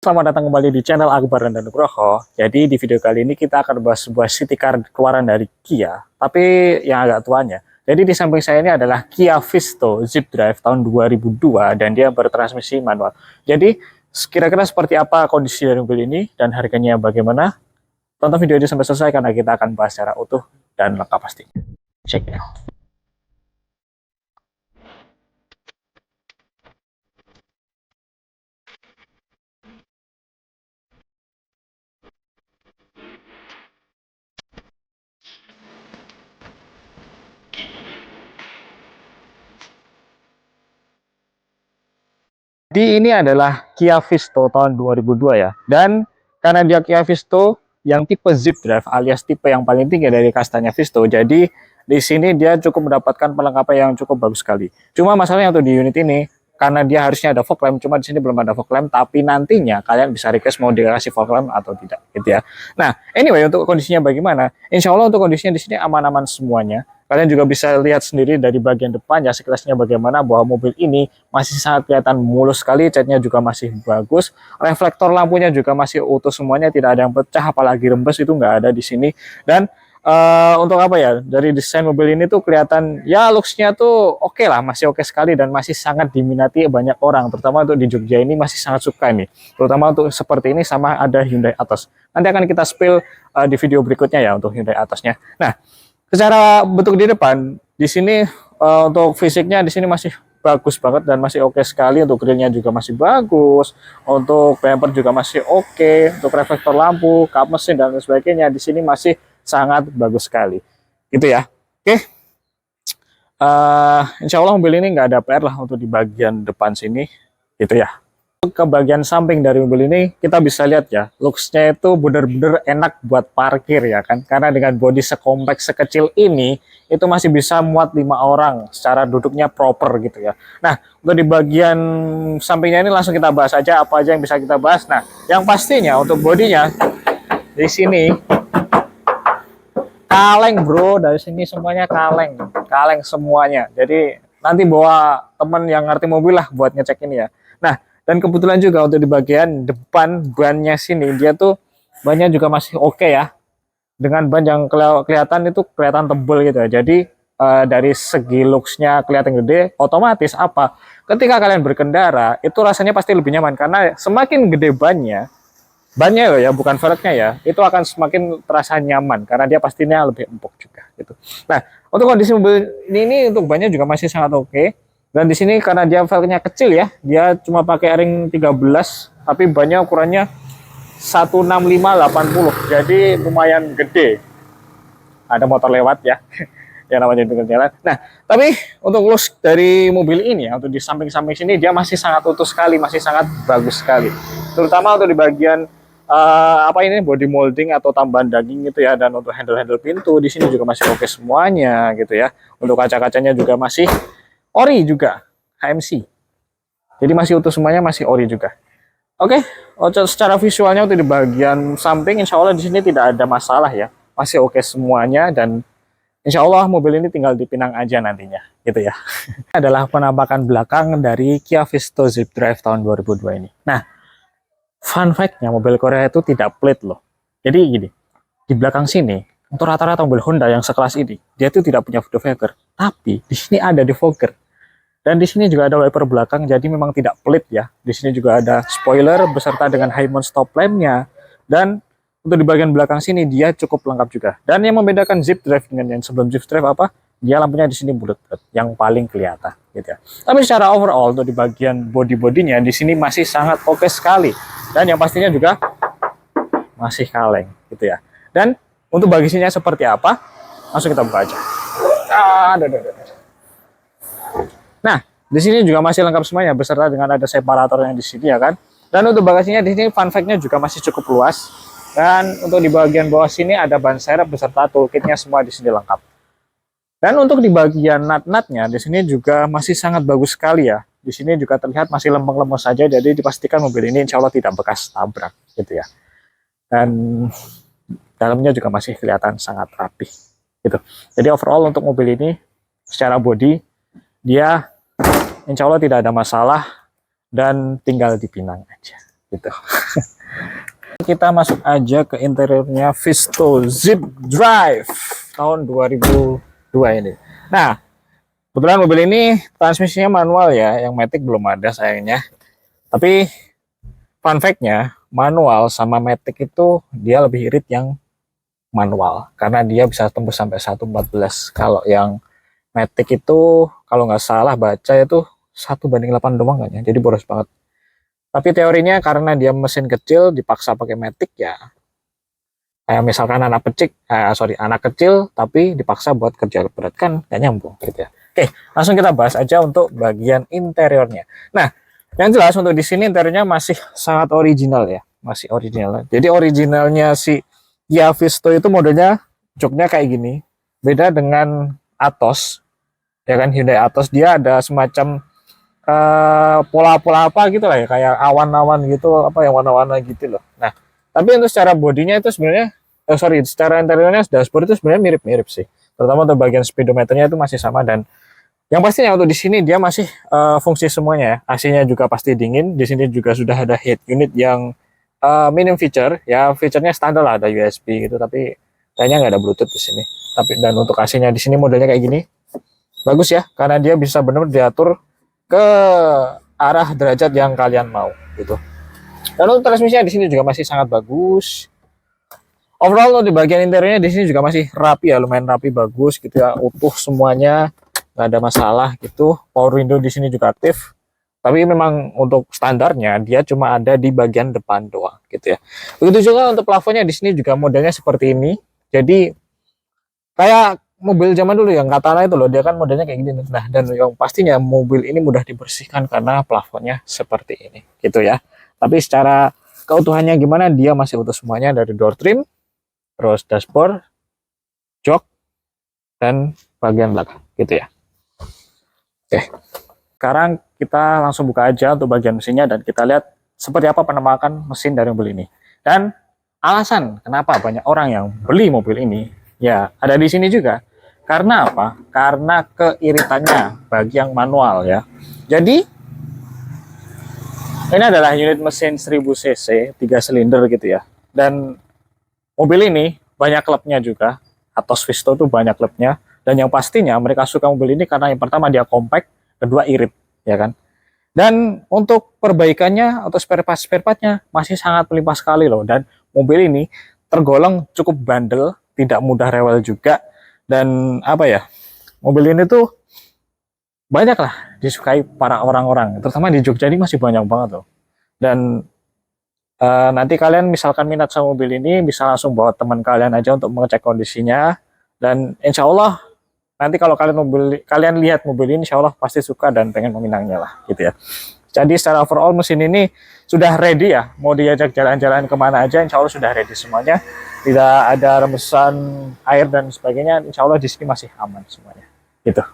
Selamat datang kembali di channel Akbar dan Nugroho. Jadi di video kali ini kita akan bahas sebuah city car keluaran dari Kia, tapi yang agak tuanya. Jadi di samping saya ini adalah Kia Visto Zip Drive tahun 2002 dan dia bertransmisi manual. Jadi kira-kira seperti apa kondisi dari mobil ini dan harganya bagaimana? Tonton video ini sampai selesai karena kita akan bahas secara utuh dan lengkap pasti. Check it out. Jadi ini adalah Kia Visto tahun 2002 ya. Dan karena dia Kia Visto yang tipe Zip Drive alias tipe yang paling tinggi dari kastanya Visto, jadi di sini dia cukup mendapatkan perlengkapan yang cukup bagus sekali. Cuma masalahnya untuk di unit ini, karena dia harusnya ada fog lamp, cuma di sini belum ada fog lamp, tapi nantinya kalian bisa request mau dikasih fog lamp atau tidak, gitu ya. Nah, anyway untuk kondisinya bagaimana? Insya Allah untuk kondisinya di sini aman-aman semuanya. Kalian juga bisa lihat sendiri dari bagian depannya sekilasnya bagaimana bahwa mobil ini masih sangat kelihatan mulus sekali, catnya juga masih bagus, reflektor lampunya juga masih utuh semuanya, tidak ada yang pecah apalagi rembes itu nggak ada di sini. Dan untuk apa ya, dari desain mobil ini tuh kelihatan ya looks-nya tuh oke lah, masih oke sekali dan masih sangat diminati banyak orang, terutama untuk di Jogja ini masih sangat suka ini, terutama untuk seperti ini. Sama ada Hyundai Atos, nanti akan kita spill di video berikutnya ya untuk Hyundai Atosnya. Nah, secara bentuk di depan, di sini untuk fisiknya di sini masih bagus banget dan masih oke sekali. Untuk grillnya juga masih bagus, untuk bumper juga masih oke, untuk reflektor lampu, kap mesin dan sebagainya di sini masih sangat bagus sekali. Gitu ya. Oke. Insya Allah mobil ini nggak ada PR lah untuk di bagian depan sini. Gitu ya. Ke bagian samping dari mobil ini kita bisa lihat ya, looks-nya itu bener-bener enak buat parkir ya kan, karena dengan bodi sekompak sekecil ini itu masih bisa muat 5 orang secara duduknya proper gitu ya. Nah, untuk di bagian sampingnya ini langsung kita bahas aja apa aja yang bisa kita bahas. Nah, yang pastinya untuk bodinya di sini kaleng bro, dari sini semuanya kaleng semuanya. Jadi nanti bawa temen yang ngerti mobil lah buat ngecek ini ya. Nah, dan kebetulan juga untuk di bagian depan bannya sini dia tuh bannya juga masih oke ya, dengan ban yang kelihatan itu kelihatan tebel gitu ya. Jadi dari segi looks-nya kelihatan gede, otomatis apa, ketika kalian berkendara itu rasanya pasti lebih nyaman karena semakin gede bannya ya, bukan velgnya ya, itu akan semakin terasa nyaman karena dia pastinya lebih empuk juga gitu. Nah, untuk kondisi mobil ini untuk bannya juga masih sangat oke. Dan di sini karena dia velgnya kecil ya, dia cuma pakai ring 13, tapi bannya ukurannya 165/80, jadi lumayan gede. Ada motor lewat ya, yang namanya pinggir jalan. Nah, tapi untuk looks dari mobil ini ya, untuk di samping-samping sini dia masih sangat utuh sekali, masih sangat bagus sekali. Terutama untuk di bagian apa ini, body molding atau tambahan daging gitu ya, dan untuk handle-handle pintu di sini juga masih oke semuanya gitu ya. Untuk kaca-kacanya juga masih ori juga, HMC. Jadi masih utuh semuanya, masih ori juga. Oke, secara visualnya untuk di bagian samping, insya Allah di sini tidak ada masalah ya, masih oke semuanya. Dan insya Allah mobil ini tinggal dipinang aja nantinya, gitu ya. Ini adalah penampakan belakang dari Kia Visto Zip Drive tahun 2002 ini. Nah, fun fact-nya mobil Korea itu tidak plate loh. Jadi gini, di belakang sini untuk rata-rata mobil Honda yang sekelas ini, dia itu tidak punya defogger, tapi di sini ada defogger. Dan di sini juga ada wiper belakang, jadi memang tidak pelit ya. Di sini juga ada spoiler beserta dengan high mount stop lamp-nya. Dan untuk di bagian belakang sini dia cukup lengkap juga. Dan yang membedakan Zip Drive dengan yang sebelum Zip Drive apa? Dia lampunya di sini bulat-bulat, yang paling kelihatan gitu ya. Tapi secara overall untuk di bagian body-bodinya di sini masih sangat oke sekali. Dan yang pastinya juga masih kaleng gitu ya. Dan untuk bagasinya seperti apa? Langsung kita buka aja. Nah, di sini juga masih lengkap semuanya beserta dengan ada separatornya di sini ya kan. Dan untuk bagasinya di sini fun fact-nya juga masih cukup luas. Dan untuk di bagian bawah sini ada ban serep beserta toolkitnya semua di sini lengkap. Dan untuk di bagian nut-nutnya di sini juga masih sangat bagus sekali ya. Di sini juga terlihat masih lempeng-lempeng saja, jadi dipastikan mobil ini insya Allah tidak bekas tabrak gitu ya. Dan dalamnya juga masih kelihatan sangat rapi gitu. Jadi overall untuk mobil ini secara body dia insya Allah tidak ada masalah dan tinggal dipinang aja gitu. Kita masuk aja ke interiornya Visto Zip Drive tahun 2002 ini. Nah, kebetulan mobil ini transmisinya manual ya, yang matic belum ada sayangnya. Tapi fun fact-nya, manual sama matic itu dia lebih irit yang manual karena dia bisa tembus sampai 114. Kalau yang matic itu kalau nggak salah baca itu 1:8 doang kan ya, jadi boros banget. Tapi teorinya karena dia mesin kecil dipaksa pakai matic ya, kayak misalkan anak kecil tapi dipaksa buat kerja berat kan nggak nyambung gitu ya. Oke, langsung kita bahas aja untuk bagian interiornya. Nah, yang jelas untuk di sini interiornya masih sangat original ya, masih original. Jadi originalnya si Kia Visto itu modelnya joknya kayak gini, beda dengan Atos ya kan. Hyundai Atos dia ada semacam pola-pola apa gitu lah ya, kayak awan-awan gitu, apa yang warna-warna gitu loh. Nah, tapi untuk secara bodinya itu sebenarnya secara interiornya dashboard itu sebenarnya mirip-mirip sih, terutama untuk bagian speedometernya itu masih sama. Dan yang pastinya untuk di sini dia masih fungsi semuanya ya. AC-nya juga pasti dingin. Di sini juga sudah ada head unit yang minim feature ya, featurenya standar lah, ada USB gitu, tapi kayaknya nggak ada Bluetooth di sini. Tapi dan untuk AC-nya di sini modelnya kayak gini, bagus ya, karena dia bisa benar-benar diatur ke arah derajat yang kalian mau gitu. Dan untuk transmisinya di sini juga masih sangat bagus. Overall di bagian interiornya di sini juga masih rapi ya, lumayan rapi, bagus gitu ya, utuh semuanya, nggak ada masalah gitu. Power window di sini juga aktif. Tapi memang untuk standarnya dia cuma ada di bagian depan doang gitu ya. Begitu juga untuk plafonnya di sini juga modelnya seperti ini. Jadi kayak mobil zaman dulu yang Katana itu loh, dia kan modelnya kayak gini. Nah, dan yang pastinya mobil ini mudah dibersihkan karena plafonnya seperti ini gitu ya. Tapi secara keutuhannya gimana, dia masih utuh semuanya, dari door trim, terus dashboard, jok, dan bagian belakang gitu ya. Oke, sekarang kita langsung buka aja untuk bagian mesinnya dan kita lihat seperti apa penampakan mesin dari mobil ini. Dan alasan kenapa banyak orang yang beli mobil ini ya ada di sini juga. Karena apa? Karena keiritannya bagi yang manual ya. Jadi ini adalah unit mesin 1000 cc 3 silinder gitu ya. Dan mobil ini banyak klubnya juga. Atos Visto tuh banyak klubnya. Dan yang pastinya mereka suka mobil ini karena yang pertama dia compact, kedua irit ya kan. Dan untuk perbaikannya atau spare partnya masih sangat melimpah sekali loh. Dan mobil ini tergolong cukup bandel, tidak mudah rewel juga. Dan apa ya, mobil ini tuh banyak lah disukai para orang-orang, terutama di Jogja ini masih banyak banget loh. Dan nanti kalian misalkan minat sama mobil ini bisa langsung bawa teman kalian aja untuk mengecek kondisinya. Dan insya Allah nanti kalau kalian lihat mobil ini, insya Allah pasti suka dan pengen meminangnya lah gitu ya. Jadi secara overall mesin ini sudah ready ya, mau diajak jalan-jalan kemana aja insya Allah sudah ready semuanya. Tidak ada rembesan air dan sebagainya, insya Allah di sini masih aman semuanya gitu.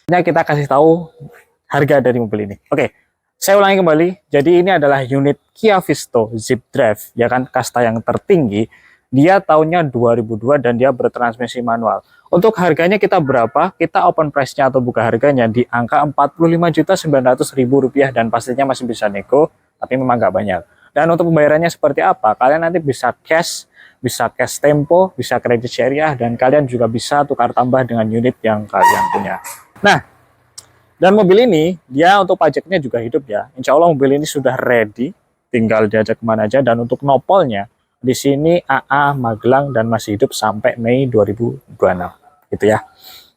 Nah, kita kasih tahu harga dari mobil ini. Oke, saya ulangi kembali, jadi ini adalah unit Kia Visto Zip Drive ya kan, kasta yang tertinggi. Dia tahunnya 2002 dan dia bertransmisi manual. Untuk harganya kita berapa? Kita open price-nya atau buka harganya di angka Rp45.900.000 dan pastinya masih bisa nego, tapi memang nggak banyak. Dan untuk pembayarannya seperti apa? Kalian nanti bisa cash tempo, bisa kredit syariah, dan kalian juga bisa tukar tambah dengan unit yang kalian punya. Nah, dan mobil ini dia untuk pajaknya juga hidup ya. Insya Allah mobil ini sudah ready, tinggal diajak kemana aja. Dan untuk nopolnya di sini AA Magelang dan masih hidup sampai Mei 2026 gitu ya.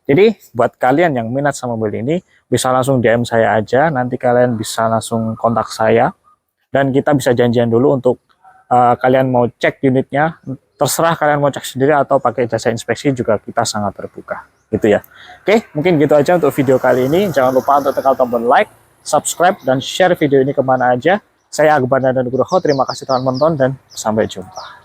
Jadi buat kalian yang minat sama mobil ini bisa langsung DM saya aja, nanti kalian bisa langsung kontak saya dan kita bisa janjian dulu untuk kalian mau cek unitnya. Terserah kalian mau cek sendiri atau pakai jasa inspeksi juga kita sangat terbuka gitu ya. Oke, mungkin gitu aja untuk video kali ini. Jangan lupa untuk tekan tombol like, subscribe, dan share video ini kemana aja. Saya Akbar dan Nugroho, terima kasih telah menonton dan sampai jumpa.